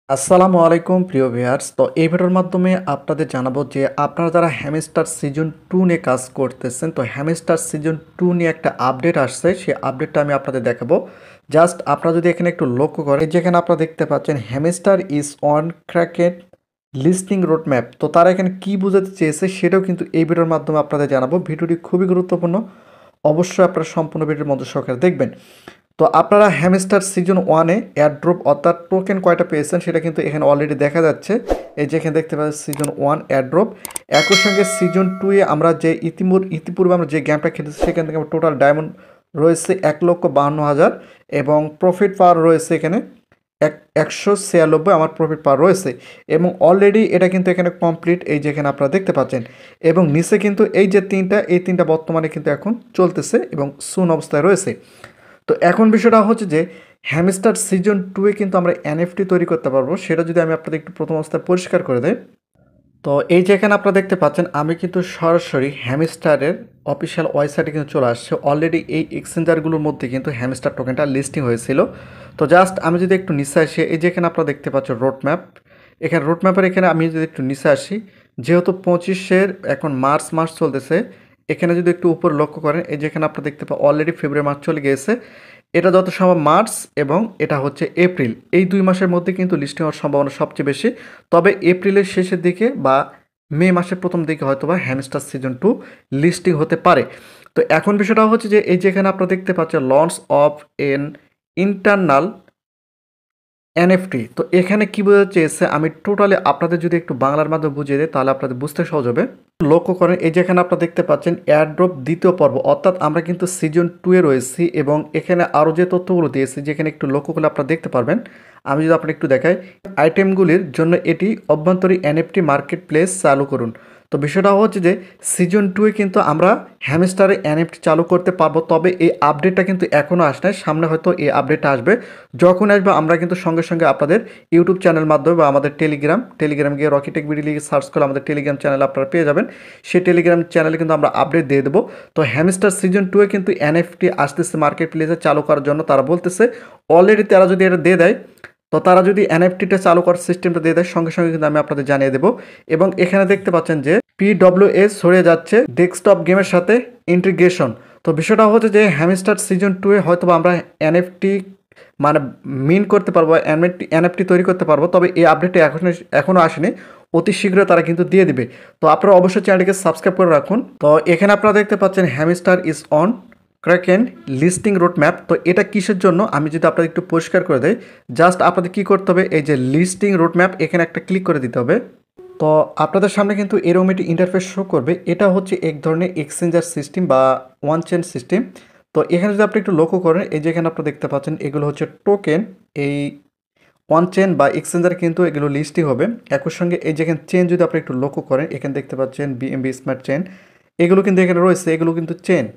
আসসালামু আলাইকুম প্রিয় ভিউয়ার্স। তো এই ভিডিওর মাধ্যমে আপনাদের জানাবো যে আপনারা যারা হ্যামস্টার সিজন 2 নিয়ে কাজ করতেছেন, তো হ্যামস্টার সিজন 2 নিয়ে একটা আপডেট আসছে, সেই আপডেটটা আমি আপনাদের দেখাবো। জাস্ট আপনারা যদি এখানে একটু লক্ষ্য করেন, যেখানে আপনারা দেখতে পাচ্ছেন hamster is on cricket listing road map. তো তারা এখানে কি বোঝাতে চেয়েছে সেটাও কিন্তু এই ভিডিওর মাধ্যমে আপনাদের জানাবো। ভিডিওটি খুবই গুরুত্বপূর্ণ, অবশ্যই আপনারা সম্পূর্ণ ভিডিওর মধ্যে সহকারে দেখবেন। তো আপনারা হ্যামস্টার সিজন 1-এ এয়ারড্রপ অর্থাৎ টোকেন কয়টা পেয়েছেন সেটা কিন্তু এখানে অলরেডি দেখা যাচ্ছে। এই যে এখানে দেখতে পাচ্ছেন সিজন 1 এয়ারড্রপ। একই সঙ্গে সিজন 2-এ আমরা যে ইতিপূর্বে আমরা যে গেমটা খেলেছি সেখান থেকে আমার টোটাল ডায়মন্ড রয়েছে 1,52,000 এবং প্রফিট পাওয়ার রয়েছে এখানে 196 আমার প্রফিট পাওয়ার রয়েছে এবং অলরেডি এটা কিন্তু এখানে কমপ্লিট। এই যে এখানে আপনারা দেখতে পাচ্ছেন এবং নিচে কিন্তু এই যে তিনটা বর্তমানে কিন্তু এখন চলতেছে এবং সুন অবস্থায় রয়েছে। তো এখন বিষয়টা হচ্ছে যে হ্যামস্টার সিজন 2-এ কিন্তু আমরা এনএফটি তৈরি করতে পারবো, সেটা যদি আমি আপনাদের একটু প্রথম অবস্থায় পরিষ্কার করে দেই। তো এই যে এখানে আপনারা দেখতে পাচ্ছেন আমি কিন্তু সরাসরি হ্যামস্টারের অফিসিয়াল ওয়েবসাইটে কিন্তু চলে আসছে। অলরেডি এই এক্সচেঞ্জারগুলোর মধ্যে কিন্তু হ্যামস্টার টোকেনটা লিস্টিং হয়েছিল। তো জাস্ট আমি যদি একটু নিচে আসি, এই যে এখানে আপনারা দেখতে পাচ্ছেন রোড ম্যাপ। এখানে রোড ম্যাপের এখানে আমি যদি একটু নিচে আসি, যেহেতু 25-এর এখন মার্চ মাস চলতেছে, এখানে যদি একটু উপর লক্ষ্য করেন, এই যেখানে আপনারা দেখতে পান অলরেডি ফেব্রুয়ারি মাস চলে গিয়েছে। এটা যত সম্ভব মার্চ এবং এটা হচ্ছে এপ্রিল, এই 2 মাসের মধ্যে কিন্তু লিস্টিং হওয়ার সম্ভাবনা সবচেয়ে বেশি। তবে এপ্রিলের শেষের দিকে বা মে মাসের প্রথম দিকে হয়তো বা হ্যামস্টার সিজন 2 লিস্টিং হতে পারে। তো এখন বিষয়টা হচ্ছে যে এই যেখানে আপনারা দেখতে পাচ্ছেন launch of N internal NFT. তো এখানে কী বোঝাতে চেয়েছে আমি টোটালি আপনাদের যদি একটু বাংলার মাধ্যমে বুঝিয়ে দিই তাহলে আপনাদের বুঝতে সহজ হবে। লক্ষ্য করেন এই যেখানে আপনারা দেখতে পাচ্ছেন এয়ারড্রপ দ্বিতীয় পর্ব, অর্থাৎ আমরা কিন্তু সিজন 2-এ রয়েছি এবং এখানে আরও যে তথ্যগুলো দিয়েছি যেখানে একটু লক্ষ্য করলে আপনারা দেখতে পারবেন। আমি যদি আপনার একটু দেখাই, আইটেমগুলির জন্য এটি অভ্যন্তরীণ এনএফটি মার্কেট প্লেস চালু করুন। তো বিষয়টা হচ্ছে যে সিজন 2-এ কিন্তু আমরা হ্যামস্টারে এনএফটি চালু করতে পারবো, তবে এই আপডেটটা কিন্তু এখনও আসে, সামনে হয়তো এই আপডেটটা আসবে। যখন আসবে আমরা কিন্তু সঙ্গে সঙ্গে আপনাদের ইউটিউব চ্যানেল মাধ্যমে বা আমাদের টেলিগ্রাম গিয়ে রকিটেক ভিডিও লিখে সার্চ করলে আমাদের টেলিগ্রাম চ্যানেল আপনারা পেয়ে যাবেন। সেই টেলিগ্রাম চ্যানেলে কিন্তু আমরা আপডেট দিয়ে দেবো। তো হ্যামস্টার সিজন 2-এ কিন্তু এনএফটি আসতেছে মার্কেট প্লেসে চালু করার জন্য। তারা বলতেছে অলরেডি তারা যদি এটা দিয়ে দেয়, তো তারা যদি এনএফটিটা চালু করার সিস্টেমটা দিয়ে দেয় সঙ্গে সঙ্গে কিন্তু আমি আপনাদের জানিয়ে দেবো। এবং এখানে দেখতে পাচ্ছেন যে PWS সরে যাচ্ছে ডেস্কটপ গেমের সাথে ইন্টিগ্রেশন। তো বিষয়টা হচ্ছে যে হ্যামস্টার সিজন 2-এ হয়তো আমরা এনএফটি মানে মিন করতে পারবো, এনএফটি তৈরি করতে পারবো, তবে এই আপডেটটা এখনও আসেনি। অতি শীঘ্রই তারা কিন্তু দিয়ে দিবে। তো আপনারা অবশ্যই চ্যানেলটিকে সাবস্ক্রাইব করে রাখুন। তো এখানে আপনারা দেখতে পাচ্ছেন hamster is on kraken listing road map. তো এটা কিসের জন্য আমি যদি আপনাদের একটু পরিষ্কার করে দেই, জাস্ট আপনাদের কী করতে হবে, এই যে লিস্টিং রোড ম্যাপ এখানে একটা ক্লিক করে দিতে হবে। তো আপনাদের সামনে কিন্তু এরকম একটি ইন্টারফেস শো করবে। এটা হচ্ছে এক ধরনের এক্সচেঞ্জার সিস্টেম বা ওয়ান চেন সিস্টেম। তো এখানে যদি আপনি একটু লক্ষ্য করেন, এই যেখানে আপনারা দেখতে পাচ্ছেন এগুলো হচ্ছে টোকেন। এই ওয়ান চেন বা এক্সচেঞ্জার কিন্তু এগুলো লিস্টিং হবে। একই সঙ্গে এই যেখানে চেন যদি আপনি একটু লক্ষ্য করেন, এখানে দেখতে পাচ্ছেন বিএমবি স্মার্ট চেন, এগুলো কিন্তু এখানে রয়েছে, এগুলো কিন্তু চেন,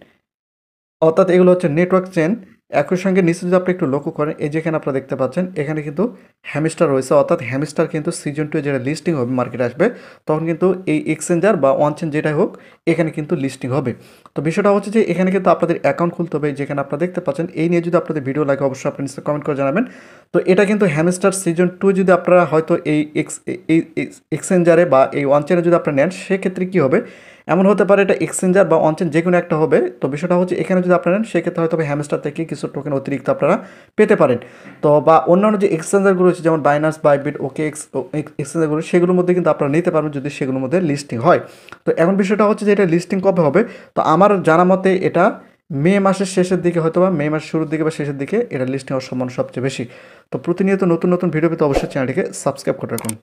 অর্থাৎ এগুলো হচ্ছে নেটওয়ার্ক চেন। একই সঙ্গে নিচে যদি আপনি একটু লক্ষ্য করেন, এই যেখানে আপনারা দেখতে পাচ্ছেন এখানে কিন্তু হ্যামস্টার রয়েছে, অর্থাৎ হ্যামস্টার কিন্তু সিজন 2 যেটা লিস্টিং হবে মার্কেটে আসবে তখন কিন্তু এই এক্সচেঞ্জার বা ওয়ান চেন যেটাই হোক এখানে কিন্তু লিস্টিং হবে। তো বিষয়টা হচ্ছে যে এখানে কিন্তু আপনাদের অ্যাকাউন্ট খুলতে হবে, যেখানে আপনারা দেখতে পাচ্ছেন। এই নিয়ে যদি আপনাদের ভিডিও লাগে অবশ্যই আপনি নিচে কমেন্ট করে জানাবেন। তো এটা কিন্তু হ্যামস্টার সিজন 2 যদি আপনারা হয়তো এই এক্সচেঞ্জারে বা এই ওয়ান চেনে যদি আপনারা নেন, সেক্ষেত্রে কী হবে, এমন হতে পারে এটা এক্সচেঞ্জার বা অনচেন যে কোনো একটা হবে। তো বিষয়টা হচ্ছে এখানে যদি আপনারা নেন সেক্ষেত্রে হয়তো হ্যামস্টার থেকে কিছু টোকেন অতিরিক্ত আপনারা পেতে পারেন। তো বা অন্যান্য যে এক্সচেঞ্জারগুলো রয়েছে যেমন বাইনান্স, বাইবিট, ওকে এক্সচেঞ্জারগুলো, সেগুলোর মধ্যে কিন্তু আপনারা নিতে পারবেন যদি সেগুলোর মধ্যে লিস্টিং হয়। তো এখন বিষয়টা হচ্ছে যে এটা লিস্টিং কবে হবে, তো আমার জানা মতে এটা মে মাসের শেষের দিকে, হয়তো বা মে মাসের শুরুর দিকে বা শেষের দিকে এটা লিস্টিং হওয়ার সম্ভাবনা সবচেয়ে বেশি। তো প্রতিনিয়ত নতুন নতুন ভিডিও পেতে অবশ্যই চ্যানেলটিকে সাবস্ক্রাইব করে রাখুন।